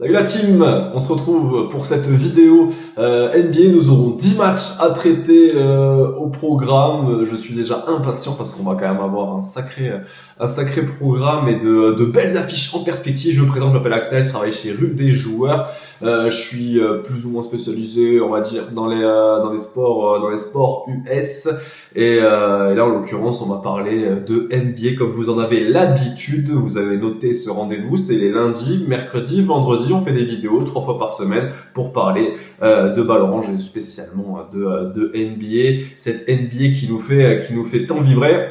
Salut la team, on se retrouve pour cette vidéo NBA. Nous aurons 10 matchs à traiter au programme. Je suis déjà impatient parce qu'on va quand même avoir un sacré programme et de belles affiches en perspective. Je me présente, je m'appelle Axel, je travaille chez Rue des Joueurs. Je suis plus ou moins spécialisé, on va dire, dans les sports US. Et là, en l'occurrence, on va parler de NBA comme vous en avez l'habitude. Vous avez noté ce rendez-vous, c'est les lundis, mercredis, vendredis. On fait des vidéos 3 fois par semaine pour parler de balle orange et spécialement de NBA. Cette NBA qui nous fait tant vibrer.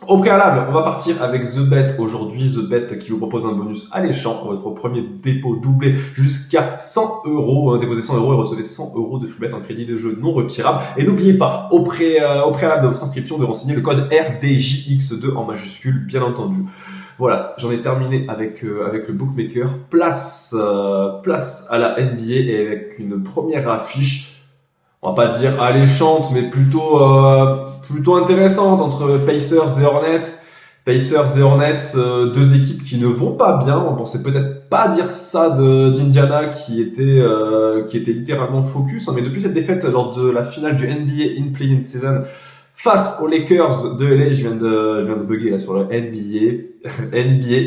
Au préalable, on va partir avec The Bet aujourd'hui. The Bet qui vous propose un bonus alléchant. Votre premier dépôt doublé jusqu'à 100 €. Déposez 100 € et recevez 100 € de free bet en crédit de jeu non retirable. Et n'oubliez pas, au préalable de votre inscription, de renseigner le code RDJX2 en majuscule, bien entendu. Voilà, j'en ai terminé avec le bookmaker. Place à la NBA et avec une première affiche, on va pas dire alléchante, mais plutôt intéressante entre Pacers et Hornets. Pacers et Hornets, deux équipes qui ne vont pas bien. On pensait peut-être pas dire ça d'Indiana qui était littéralement focus, hein, mais depuis cette défaite lors de la finale du NBA in Play-in Season face aux Lakers de LA, je viens de bugger là sur le NBA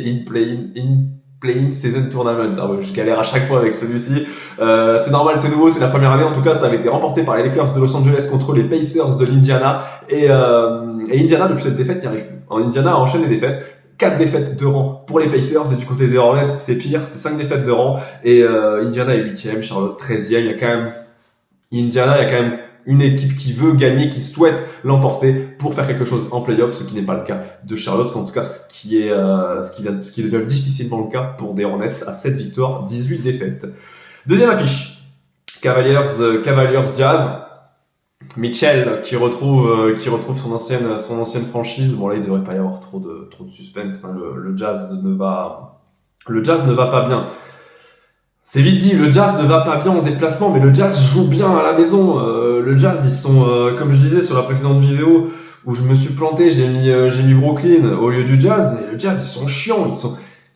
in Play-in Season Tournament. Ah ouais, je galère à chaque fois avec celui-ci. C'est normal, c'est nouveau, c'est la première année. En tout cas, ça avait été remporté par les Lakers de Los Angeles contre les Pacers de l'Indiana. Et Indiana, depuis cette défaite, n'y arrive plus. Indiana enchaîne les défaites. 4 défaites de rang pour les Pacers. Et du côté des Hornets, c'est pire. C'est 5 défaites de rang. Et Indiana est 8e, Charlotte 13e. Il y a quand même une équipe qui veut gagner, qui souhaite l'emporter pour faire quelque chose en playoff, ce qui n'est pas le cas de Charlotte. Enfin, en tout cas, ce qui devient difficilement le cas pour des Hornets à 7 victoires, 18 défaites. Deuxième affiche. Cavaliers Jazz. Mitchell qui retrouve son ancienne franchise. Bon là, il devrait pas y avoir trop de suspense, hein. Le Jazz ne va pas bien. C'est vite dit, le Jazz ne va pas bien en déplacement, mais le Jazz joue bien à la maison. Le Jazz, ils sont, comme je disais sur la précédente vidéo où je me suis planté, j'ai mis Brooklyn au lieu du Jazz. Et le Jazz, ils sont chiants,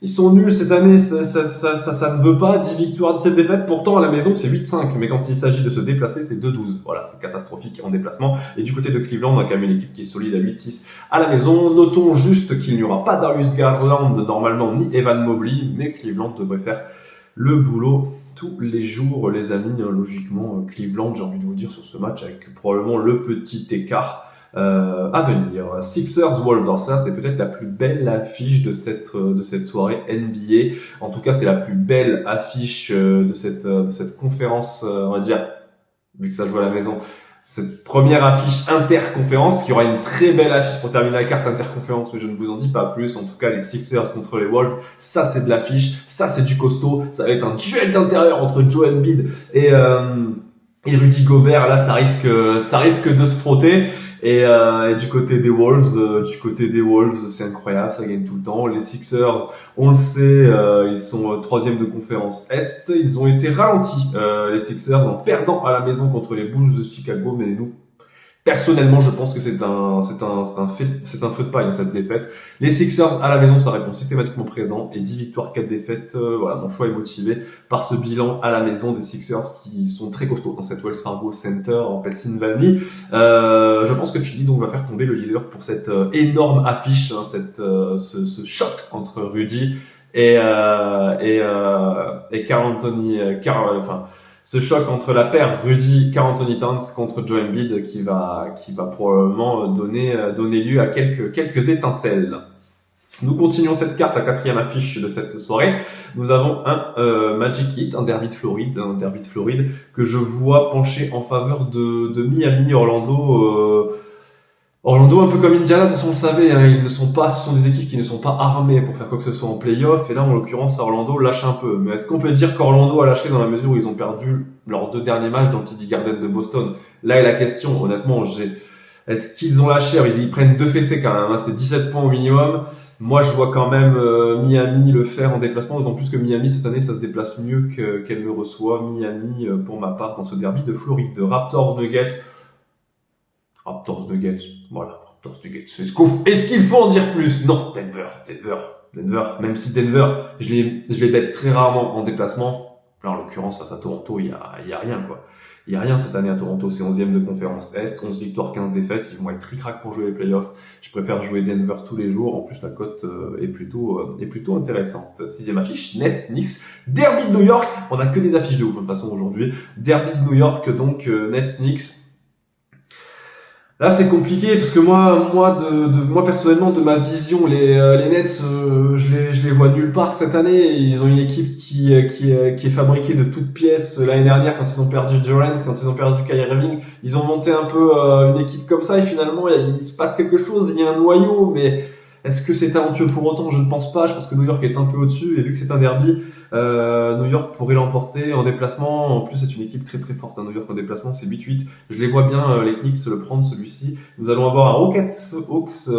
ils sont nuls cette année. Ça ne veut pas. 10 victoires, 17 défaites. Pourtant, à la maison, c'est 8-5. Mais quand il s'agit de se déplacer, c'est 2-12. Voilà, c'est catastrophique en déplacement. Et du côté de Cleveland, on a quand même une équipe qui est solide à 8-6 à la maison. Notons juste qu'il n'y aura pas Darius Garland normalement, ni Evan Mobley, mais Cleveland devrait faire le boulot tous les jours, les amis. Logiquement, Cleveland, j'ai envie de vous dire sur ce match, avec probablement le petit écart à venir. Sixers Wolves, ça c'est peut-être la plus belle affiche de cette soirée NBA. En tout cas, c'est la plus belle affiche de cette conférence, on va dire, vu que ça joue à la maison. Cette première affiche interconférence, qui aura une très belle affiche pour terminer la carte interconférence, mais je ne vous en dis pas plus. En tout cas, les Sixers contre les Wolves, ça c'est de l'affiche, ça c'est du costaud, ça va être un duel d'intérieur entre Joe Embiid et Rudy Gobert. Là, ça risque de se frotter. Et du côté des Wolves, c'est incroyable, ça gagne tout le temps. Les Sixers, on le sait, ils sont 3e de conférence Est. Ils ont été ralentis, les Sixers, en perdant à la maison contre les Bulls de Chicago, mais nous, personnellement, je pense que c'est un feu de paille, cette défaite. Les Sixers à la maison, ça répond systématiquement présent. Et 10 victoires, 4 défaites. Voilà, mon choix est motivé par ce bilan à la maison des Sixers qui sont très costauds dans cette Wells Fargo Center en Pennsylvanie. Je pense que Philly donc va faire tomber le leader pour cette énorme affiche, hein, ce choc entre Rudy et Karl Anthony, ce choc entre la paire Rudy Karl Anthony Towns contre Joe Embiid qui va probablement donner lieu à quelques étincelles. Nous continuons cette carte, la 4e affiche de cette soirée. Nous avons un Magic Heat, un derby de Floride que je vois pencher en faveur de Miami. Orlando, un peu comme Indiana, de toute façon, on le savait, hein, ce sont des équipes qui ne sont pas armées pour faire quoi que ce soit en play-off. Et là, en l'occurrence, Orlando lâche un peu. Mais est-ce qu'on peut dire qu'Orlando a lâché dans la mesure où ils ont perdu leurs 2 derniers matchs dans le TD Garden de Boston? Là est la question, honnêtement, est-ce qu'ils ont lâché? Alors, ils prennent 2 fessées quand même, hein, c'est 17 points au minimum. Moi, je vois quand même Miami le faire en déplacement, d'autant plus que Miami, cette année, ça se déplace mieux qu'elle ne reçoit. Miami, pour ma part, dans ce derby de Floride. Raptors Nuggets, voilà, Raptors Nuggets. Est-ce qu'il faut en dire plus? Non, Denver. Denver, même si Denver, je les bête très rarement en déplacement. Là, en l'occurrence, face à Toronto, il y a rien, quoi. Il y a rien cette année à Toronto, c'est 11e de conférence Est, 11 victoires, 15 défaites, ils vont être tric-crac pour jouer les playoffs. Je préfère jouer Denver tous les jours, en plus la cote est plutôt intéressante. 6e affiche, Nets, Knicks, Derby de New York, on a que des affiches de ouf de toute façon aujourd'hui. Derby de New York, donc Nets, Knicks. Là, c'est compliqué parce que moi personnellement, de ma vision, les Nets, je les vois nulle part cette année. Ils ont une équipe qui est fabriquée de toutes pièces. L'année dernière, quand ils ont perdu Durant, quand ils ont perdu Kyrie Irving, ils ont monté un peu une équipe comme ça. Et finalement, il se passe quelque chose. Il y a un noyau, mais est-ce que c'est talentueux pour autant? Je ne pense pas. Je pense que New York est un peu au-dessus. Et vu que c'est un derby, New York pourrait l'emporter en déplacement. En plus, c'est une équipe très très forte. New York en déplacement, c'est 8-8. Je les vois bien, les Knicks, le prendre celui-ci. Nous allons avoir un Rockets Hawks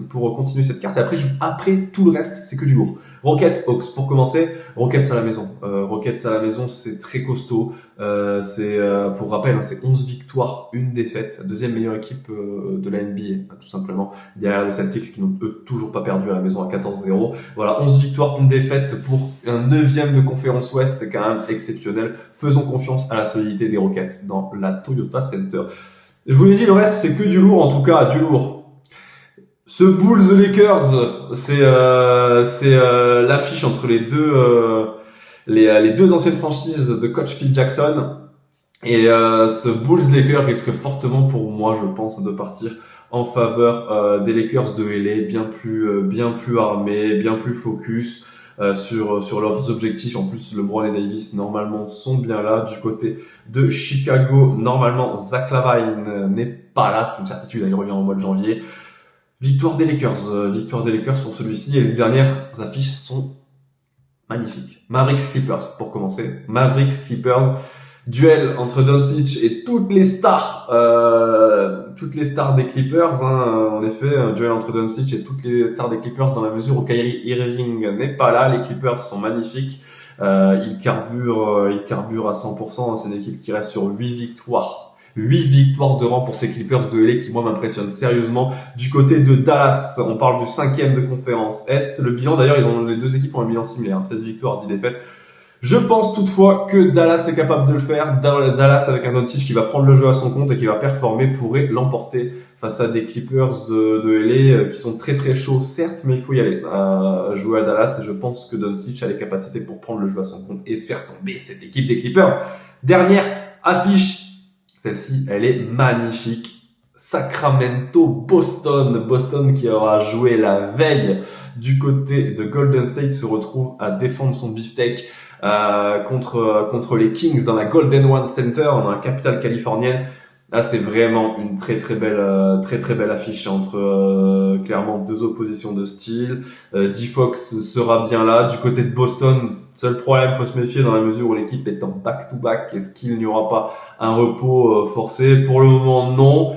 pour continuer cette carte. Et après tout le reste, c'est que du lourd. Rockets Hawks pour commencer. Rockets à la maison. Rockets à la maison, c'est très costaud. Pour rappel, c'est 11 victoires, 1 défaite. Deuxième meilleure équipe de la NBA, tout simplement. Derrière les Celtics qui n'ont eux toujours pas perdu à la maison à 14-0. Voilà, 11 victoires, 1 défaite pour un 9e de conférence Ouest, c'est quand même exceptionnel. Faisons confiance à la solidité des Rockets dans la Toyota Center. Je vous l'ai dit, le reste c'est que du lourd, en tout cas du lourd. Ce Bulls Lakers, c'est l'affiche entre les deux anciennes franchises de coach Phil Jackson. Et ce Bulls Lakers risque fortement pour moi, je pense, de partir en faveur des Lakers de LA, bien plus armés, bien plus focus sur leurs objectifs. En plus, LeBron et Davis normalement sont bien là. Du côté de Chicago, normalement Zach LaVine n'est pas là, c'est une certitude, il revient en mois de janvier. Victoire des Lakers pour celui-ci. Et les dernières affiches sont magnifiques. Mavericks Clippers pour commencer. Mavericks Clippers. Duel entre Doncic et toutes les stars des Clippers. En effet, un duel entre Doncic et toutes les stars des Clippers dans la mesure où Kyrie Irving n'est pas là. Les Clippers sont magnifiques. Ils carburent à 100%. C'est une équipe qui reste sur 8 victoires. 8 victoires de rang pour ces Clippers de LA qui, moi, m'impressionnent sérieusement. Du côté de Dallas, on parle du 5e de conférence Est. Le bilan, d'ailleurs, les deux équipes ont un bilan similaire. 16 victoires, 10 défaites. Je pense toutefois que Dallas est capable de le faire. Dallas, avec un Doncic qui va prendre le jeu à son compte et qui va performer, pourrait l'emporter face à des Clippers de LA qui sont très très chauds, certes, mais il faut y aller. Jouer à Dallas, et je pense que Doncic a les capacités pour prendre le jeu à son compte et faire tomber cette équipe des Clippers. Dernière affiche. Celle-ci, elle est magnifique. Sacramento-Boston. Boston qui aura joué la veille du côté de Golden State se retrouve à défendre son beefsteak contre les Kings dans la Golden One Center, dans la capitale californienne. Là, c'est vraiment une très très belle affiche entre clairement deux oppositions de style. D-Fox sera bien là. Du côté de Boston, seul problème, faut se méfier dans la mesure où l'équipe est en back-to-back. Est-ce qu'il n'y aura pas un repos forcé? Pour le moment, non.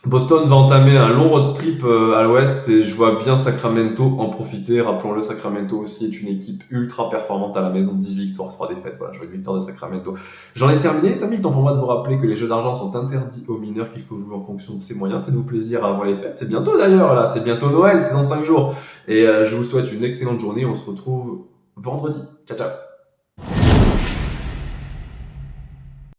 Boston va entamer un long road trip à l'ouest et je vois bien Sacramento en profiter. Rappelons-le, Sacramento aussi est une équipe ultra performante à la maison, 10 victoires, 3 défaites. Voilà, je vois une victoire de Sacramento. J'en ai terminé. Ça a mis le temps pour moi de vous rappeler que les jeux d'argent sont interdits aux mineurs, qu'il faut jouer en fonction de ses moyens. Faites-vous plaisir avant les fêtes. C'est bientôt d'ailleurs, là. C'est bientôt Noël, c'est dans 5 jours. Et je vous souhaite une excellente journée. On se retrouve vendredi. Ciao, ciao.